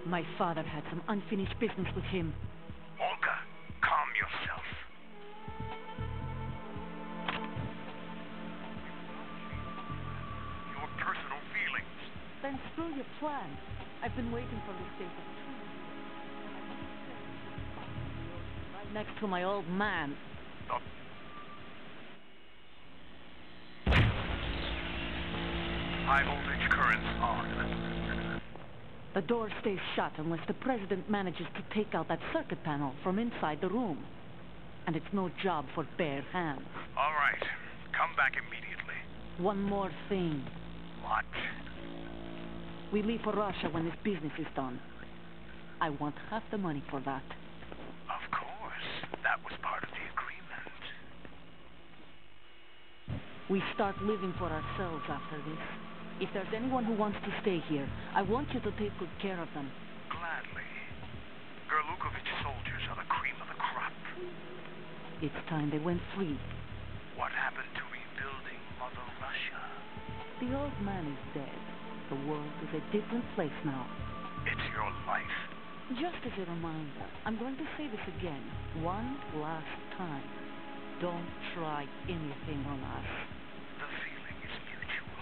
My father had some unfinished business with him. Olga, calm yourself. Your personal feelings. Then screw your plan. I've been waiting for this day for 2 years. Right next to my old man. High voltage currents on. The door stays shut unless the President manages to take out that circuit panel from inside the room. And it's no job for bare hands. All right. Come back immediately. One more thing. What? We leave for Russia when this business is done. I want half the money for that. Of course. That was part of the agreement. We start living for ourselves after this. If there's anyone who wants to stay here, I want you to take good care of them. Gladly. Gerlukovich soldiers are the cream of the crop. It's time they went free. What happened to rebuilding Mother Russia? The old man is dead. The world is a different place now. It's your life. Just as a reminder, I'm going to say this again, one last time. Don't try anything on us. The feeling is mutual.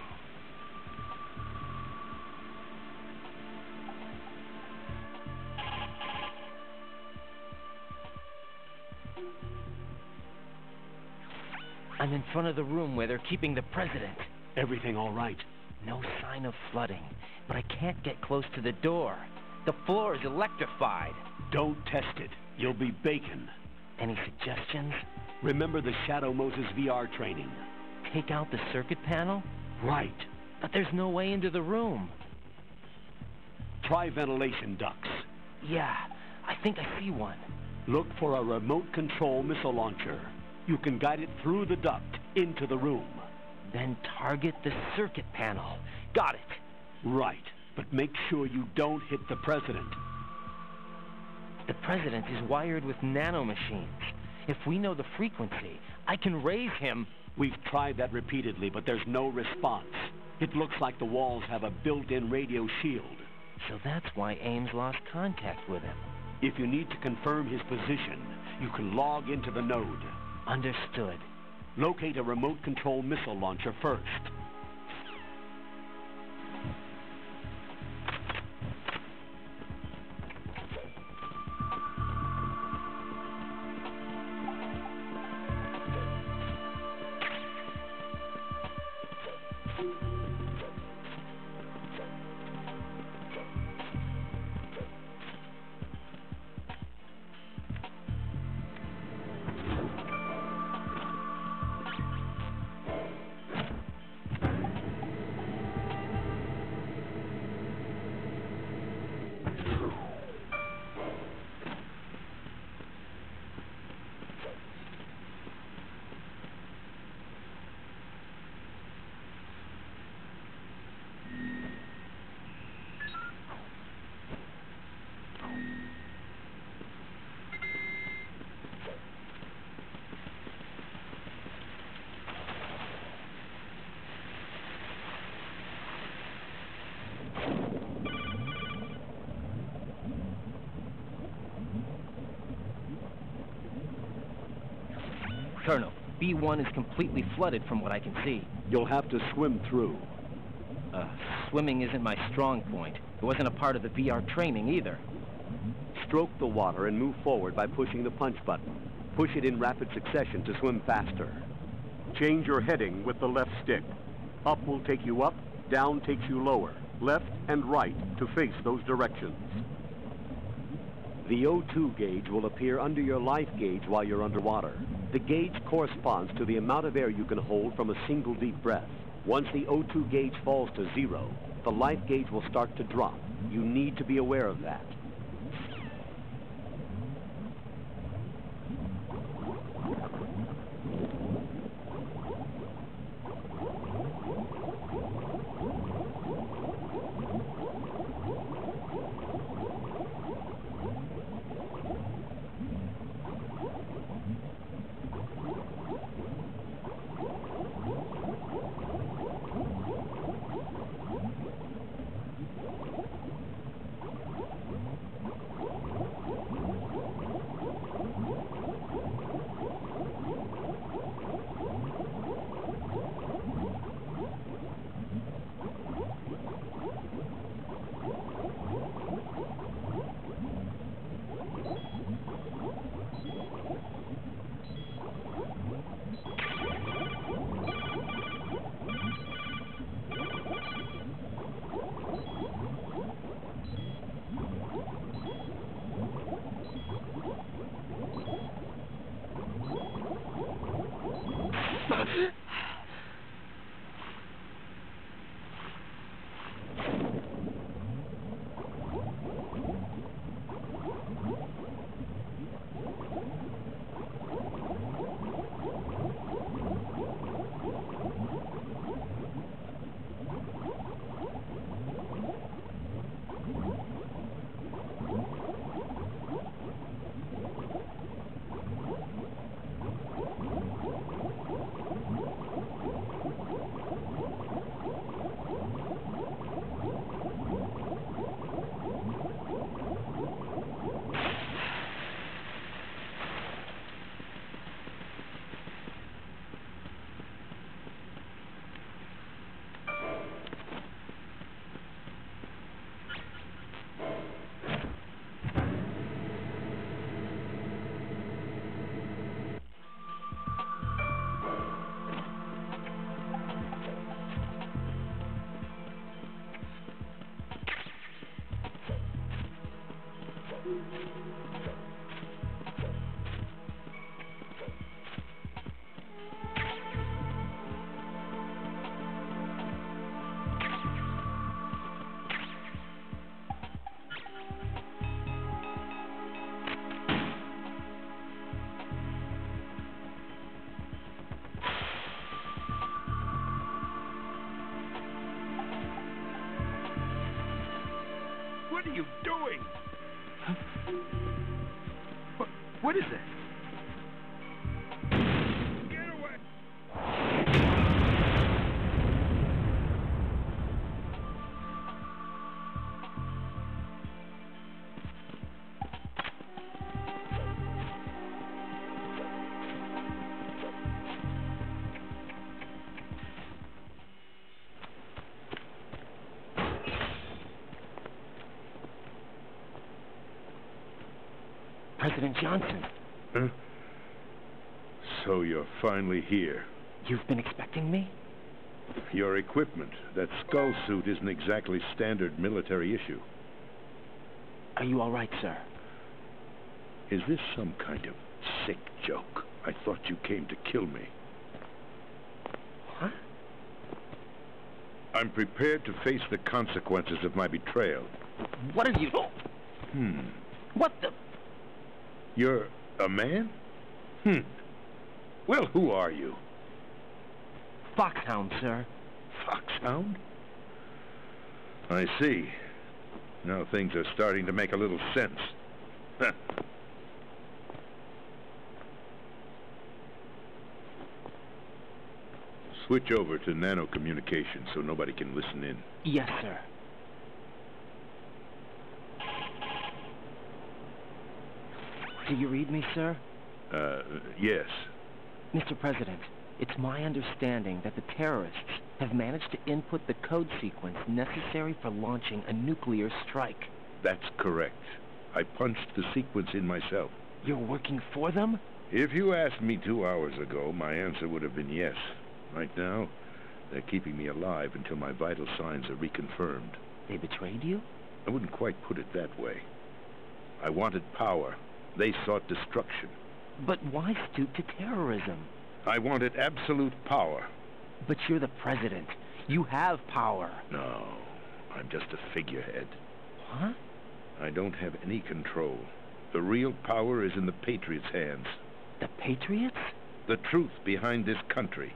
I'm in front of the room where they're keeping the President. Everything all right? No sign of flooding, but I can't get close to the door. The floor is electrified. Don't test it. You'll be bacon. Any suggestions? Remember the Shadow Moses VR training. Take out the circuit panel? Right. But there's no way into the room. Try ventilation ducts. Yeah, I think I see one. Look for a remote control missile launcher. You can guide it through the duct into the room. Then target the circuit panel. Got it. Right, but make sure you don't hit the President. The President is wired with nanomachines. If we know the frequency, I can raise him. We've tried that repeatedly, but there's no response. It looks like the walls have a built-in radio shield. So that's why Ames lost contact with him. If you need to confirm his position, you can log into the node. Understood. Locate a remote control missile launcher first. Colonel, B1 is completely flooded from what I can see. You'll have to swim through. Swimming isn't my strong point. It wasn't a part of the VR training either. Stroke the water and move forward by pushing the punch button. Push it in rapid succession to swim faster. Change your heading with the left stick. Up will take you up, down takes you lower. Left and right to face those directions. The O2 gauge will appear under your life gauge while you're underwater. The gauge corresponds to the amount of air you can hold from a single deep breath. Once the O2 gauge falls to 0, the life gauge will start to drop. You need to be aware of that. What are you doing? What is that? Get away! President Johnson. Huh? So you're finally here. You've been expecting me? Your equipment, that skull suit, isn't exactly standard military issue. Are you all right, sir? Is this some kind of sick joke? I thought you came to kill me. Huh? I'm prepared to face the consequences of my betrayal. What are you... What the... You're a man? Well, who are you? Foxhound, sir. Foxhound? I see. Now things are starting to make a little sense. Switch over to nano communication so nobody can listen in. Yes, sir. Do you read me, sir? Yes. Mr. President, it's my understanding that the terrorists have managed to input the code sequence necessary for launching a nuclear strike. That's correct. I punched the sequence in myself. You're working for them? If you asked me 2 hours ago, my answer would have been yes. Right now, they're keeping me alive until my vital signs are reconfirmed. They betrayed you? I wouldn't quite put it that way. I wanted power. They sought destruction. But why stoop to terrorism? I wanted absolute power. But you're the president. You have power. No, I'm just a figurehead. What? I don't have any control. The real power is in the Patriots' hands. The Patriots? The truth behind this country.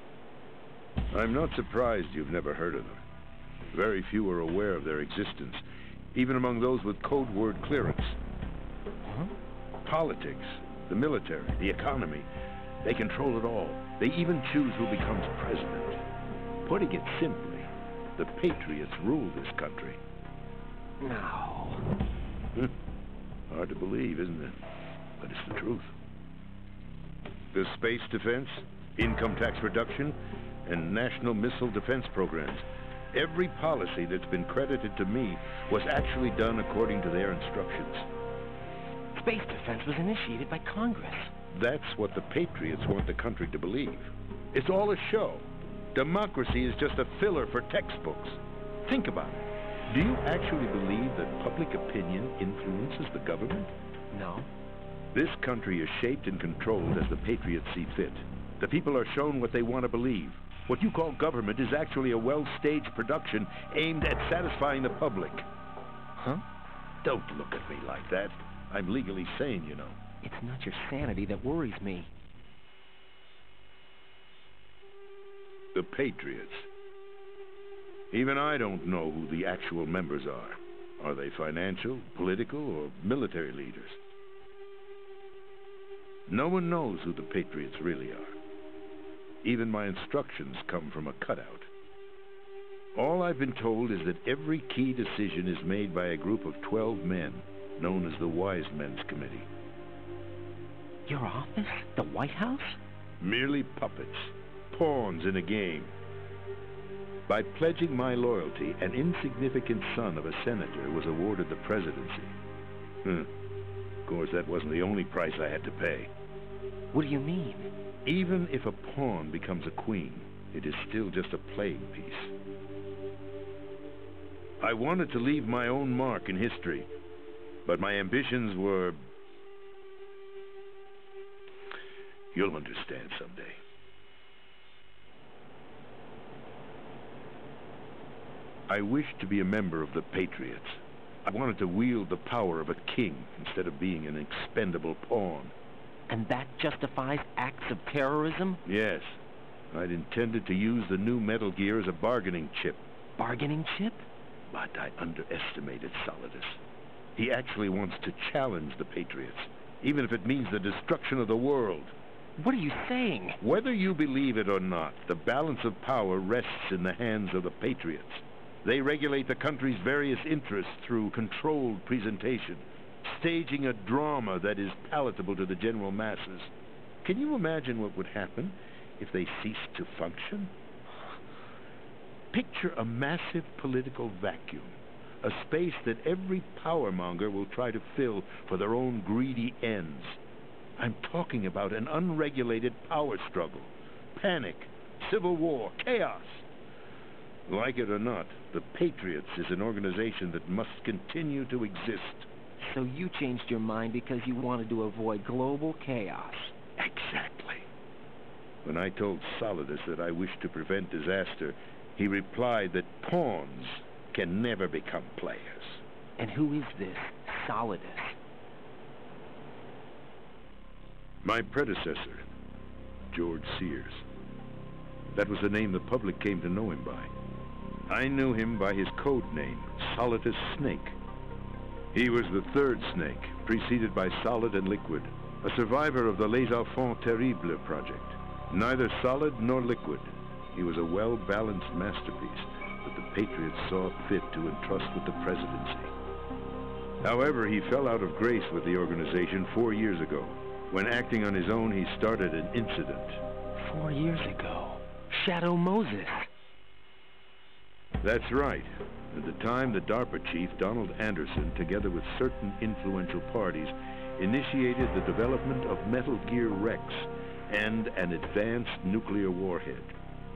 I'm not surprised you've never heard of them. Very few are aware of their existence, even among those with code word clearance. Huh? Politics, the military, the economy, they control it all. They even choose who becomes president. Putting it simply, the Patriots rule this country. No. Hard to believe, isn't it? But it's the truth. The space defense, income tax reduction, and national missile defense programs. Every policy that's been credited to me was actually done according to their instructions. Space defense was initiated by Congress. That's what the Patriots want the country to believe. It's all a show. Democracy is just a filler for textbooks. Think about it. Do you actually believe that public opinion influences the government? No. This country is shaped and controlled as the Patriots see fit. The people are shown what they want to believe. What you call government is actually a well-staged production aimed at satisfying the public. Huh? Don't look at me like that. I'm legally sane, you know. It's not your sanity that worries me. The Patriots. Even I don't know who the actual members are. Are they financial, political, or military leaders? No one knows who the Patriots really are. Even my instructions come from a cutout. All I've been told is that every key decision is made by a group of 12 men, known as the Wise Men's Committee. Your office? The White House? Merely puppets, pawns in a game. By pledging my loyalty, an insignificant son of a senator was awarded the presidency. Of course, that wasn't the only price I had to pay. What do you mean? Even if a pawn becomes a queen, it is still just a playing piece. I wanted to leave my own mark in history, but my ambitions were... You'll understand someday. I wished to be a member of the Patriots. I wanted to wield the power of a king instead of being an expendable pawn. And that justifies acts of terrorism? Yes. I'd intended to use the new Metal Gear as a bargaining chip. Bargaining chip? But I underestimated Solidus. He actually wants to challenge the Patriots, even if it means the destruction of the world. What are you saying? Whether you believe it or not, the balance of power rests in the hands of the Patriots. They regulate the country's various interests through controlled presentation, staging a drama that is palatable to the general masses. Can you imagine what would happen if they ceased to function? Picture a massive political vacuum, a space that every powermonger will try to fill for their own greedy ends. I'm talking about an unregulated power struggle, panic, civil war, chaos. Like it or not, the Patriots is an organization that must continue to exist. So you changed your mind because you wanted to avoid global chaos. Exactly. When I told Solidus that I wished to prevent disaster, he replied that pawns can never become players. And who is this Solidus? My predecessor, George Sears. That was the name the public came to know him by. I knew him by his code name, Solidus Snake. He was the third snake, preceded by Solid and Liquid, a survivor of the Les Enfants Terribles project. Neither solid nor liquid. He was a well-balanced masterpiece that the Patriots saw fit to entrust with the presidency. However, he fell out of grace with the organization 4 years ago. When acting on his own, he started an incident. 4 years ago? Shadow Moses. That's right. At the time, the DARPA chief, Donald Anderson, together with certain influential parties, initiated the development of Metal Gear Rex and an advanced nuclear warhead.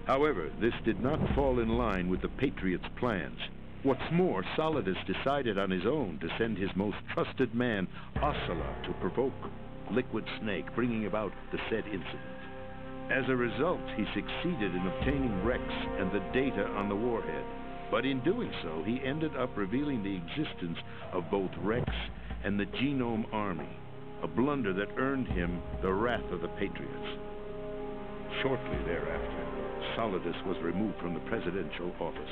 However, this did not fall in line with the Patriots' plans. What's more, Solidus decided on his own to send his most trusted man, Ocelot, to provoke Liquid Snake, bringing about the said incident. As a result, he succeeded in obtaining Rex and the data on the warhead. But in doing so, he ended up revealing the existence of both Rex and the Genome Army, a blunder that earned him the wrath of the Patriots. Shortly thereafter, Solidus was removed from the presidential office.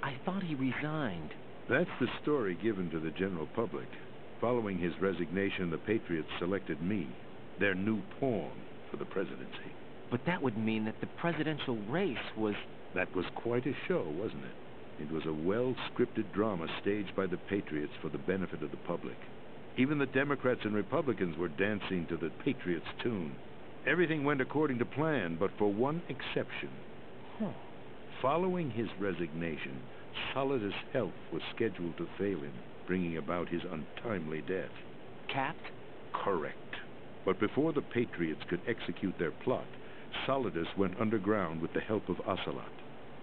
I thought he resigned. That's the story given to the general public. Following his resignation, the Patriots selected me, their new pawn, for the presidency. But that would mean that the presidential race was... That was quite a show, wasn't it? It was a well-scripted drama staged by the Patriots for the benefit of the public. Even the Democrats and Republicans were dancing to the Patriots' tune. Everything went according to plan, but for one exception. Following his resignation, Solidus' health was scheduled to fail him, bringing about his untimely death. Capped? Correct. But before the Patriots could execute their plot, Solidus went underground with the help of Ocelot.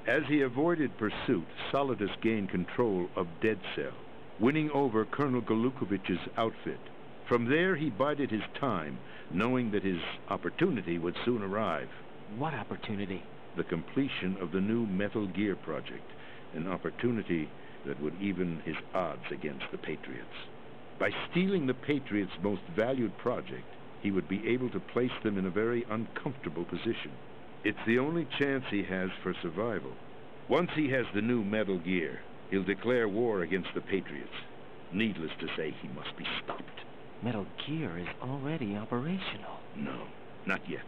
As he avoided pursuit, Solidus gained control of Dead Cell, winning over Colonel Golukovich's outfit. From there, he bided his time, knowing that his opportunity would soon arrive. What opportunity? The completion of the new Metal Gear project, an opportunity that would even his odds against the Patriots. By stealing the Patriots' most valued project, he would be able to place them in a very uncomfortable position. It's the only chance he has for survival. Once he has the new Metal Gear, he'll declare war against the Patriots. Needless to say, he must be stopped. Metal Gear is already operational. No, not yet.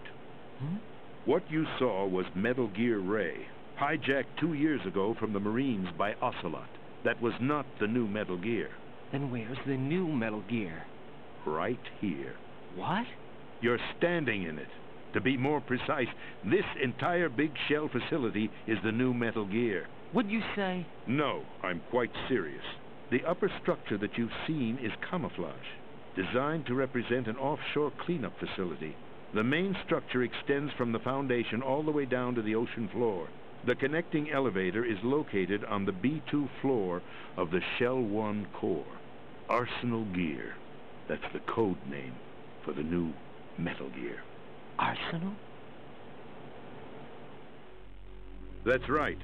Hmm? What you saw was Metal Gear Ray, hijacked 2 years ago from the Marines by Ocelot. That was not the new Metal Gear. Then where's the new Metal Gear? Right here. What? You're standing in it. To be more precise, this entire big shell facility is the new Metal Gear. What'd you say? No, I'm quite serious. The upper structure that you've seen is camouflage, designed to represent an offshore cleanup facility. The main structure extends from the foundation all the way down to the ocean floor. The connecting elevator is located on the B2 floor of the Shell 1 core. Arsenal Gear. That's the code name for the new Metal Gear. Arsenal? That's right.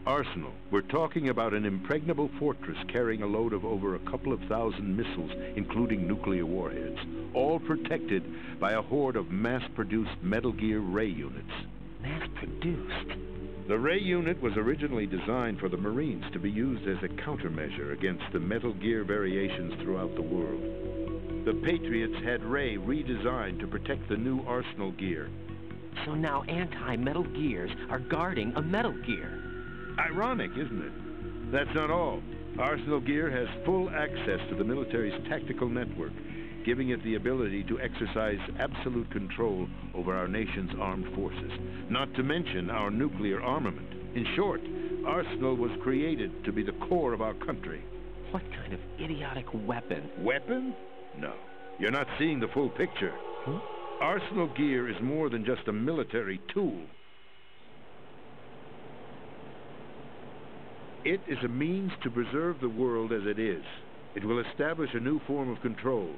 Arsenal. We're talking about an impregnable fortress carrying a load of over a couple of thousand missiles, including nuclear warheads, all protected by a horde of mass-produced Metal Gear Ray units. Mass-produced? The Ray unit was originally designed for the Marines to be used as a countermeasure against the Metal Gear variations throughout the world. The Patriots had Ray redesigned to protect the new Arsenal Gear. So now anti-Metal Gears are guarding a Metal Gear. Ironic, isn't it? That's not all. Arsenal Gear has full access to the military's tactical network, giving it the ability to exercise absolute control over our nation's armed forces, not to mention our nuclear armament. In short, Arsenal was created to be the core of our country. What kind of idiotic weapon? Weapon? No. You're not seeing the full picture. Arsenal Gear is more than just a military tool. It is a means to preserve the world as it is. It will establish a new form of control.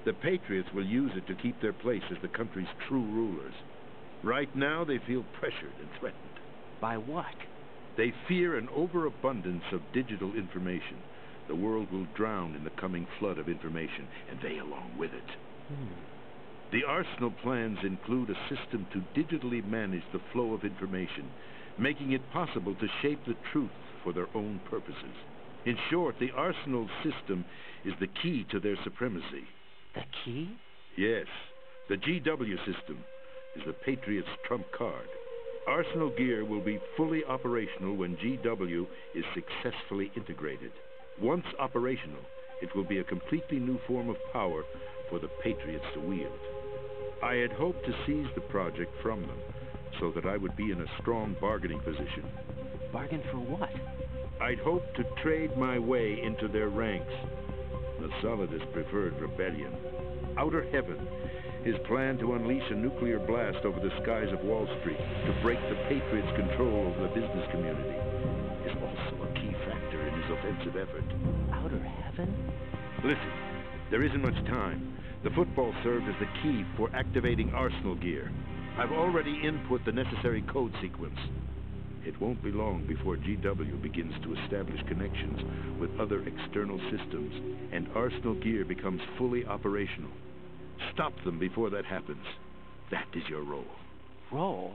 The Patriots will use it to keep their place as the country's true rulers. Right now, they feel pressured and threatened. By what? They fear an overabundance of digital information. The world will drown in the coming flood of information, and they along with it. The Arsenal plans include a system to digitally manage the flow of information, making it possible to shape the truth for their own purposes. In short, the Arsenal system is the key to their supremacy. The key? Yes. The GW system is the Patriots' trump card. Arsenal Gear will be fully operational when GW is successfully integrated. Once operational, it will be a completely new form of power for the Patriots to wield. I had hoped to seize the project from them, so that I would be in a strong bargaining position. Bargain for what? I'd hoped to trade my way into their ranks. The Solidus preferred rebellion. Outer Heaven, his plan to unleash a nuclear blast over the skies of Wall Street to break the Patriots' control over the business community, is also a key factor in his offensive effort. Outer Heaven? Listen, there isn't much time. The football served as the key for activating Arsenal Gear. I've already input the necessary code sequence. It won't be long before GW begins to establish connections with other external systems, and Arsenal Gear becomes fully operational. Stop them before that happens. That is your role. Role?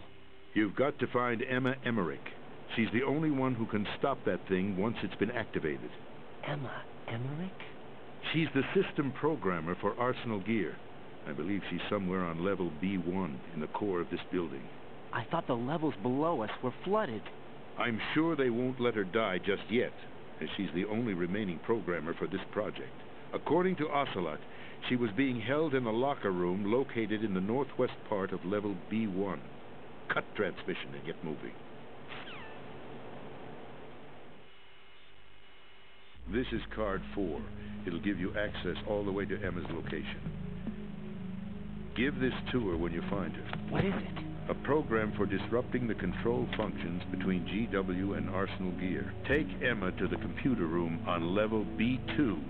You've got to find Emma Emmerich. She's the only one who can stop that thing once it's been activated. Emma Emmerich? She's the system programmer for Arsenal Gear. I believe she's somewhere on level B1 in the core of this building. I thought the levels below us were flooded. I'm sure they won't let her die just yet, as she's the only remaining programmer for this project. According to Ocelot, she was being held in a locker room located in the northwest part of level B1. Cut transmission and get moving. This is card 4. It'll give you access all the way to Emma's location. Give this to her when you find her. What is it? A program for disrupting the control functions between GW and Arsenal gear. Take Emma to the computer room on level B2,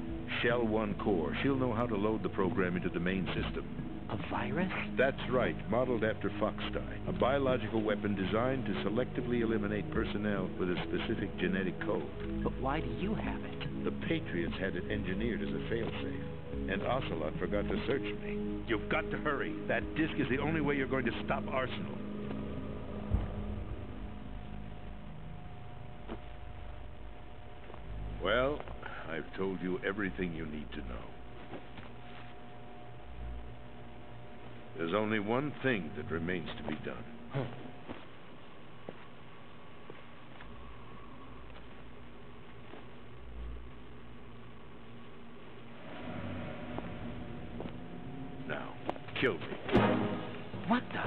Shell 1 core. She'll know how to load the program into the main system. A virus? That's right, modeled after Foxdie. A biological weapon designed to selectively eliminate personnel with a specific genetic code. But why do you have it? The Patriots had it engineered as a failsafe. And Ocelot forgot to search me. You've got to hurry. That disk is the only way you're going to stop Arsenal. Well, I've told you everything you need to know. There's only one thing that remains to be done. Now, kill me. What the?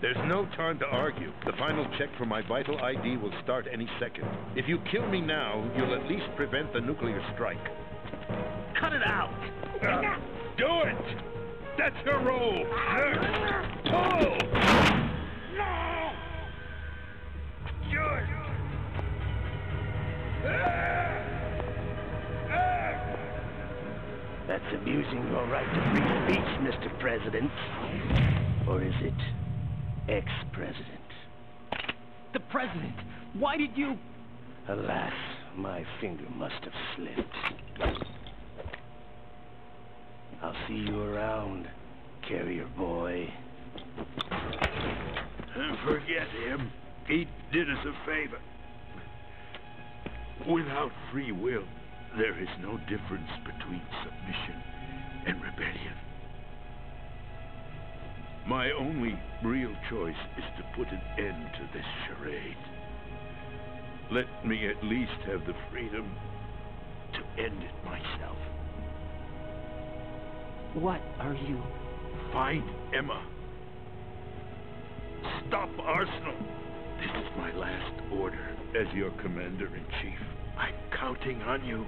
There's no time to argue. The final check for my vital ID will start any second. If you kill me now, you'll at least prevent the nuclear strike. Cut it out! Do it! That's your role! Pull! No! Do it! That's abusing your right to free speech, Mr. President. Or is it ex-president? The President! Why did you... Alas, my finger must have slipped. I'll see you around, carrier boy. Forget him. He did us a favor. Without free will, there is no difference between submission and rebellion. My only real choice is to put an end to this charade. Let me at least have the freedom to end it myself. What are you... Find Emma. Stop Arsenal. This is my last order as your commander-in-chief. I'm counting on you.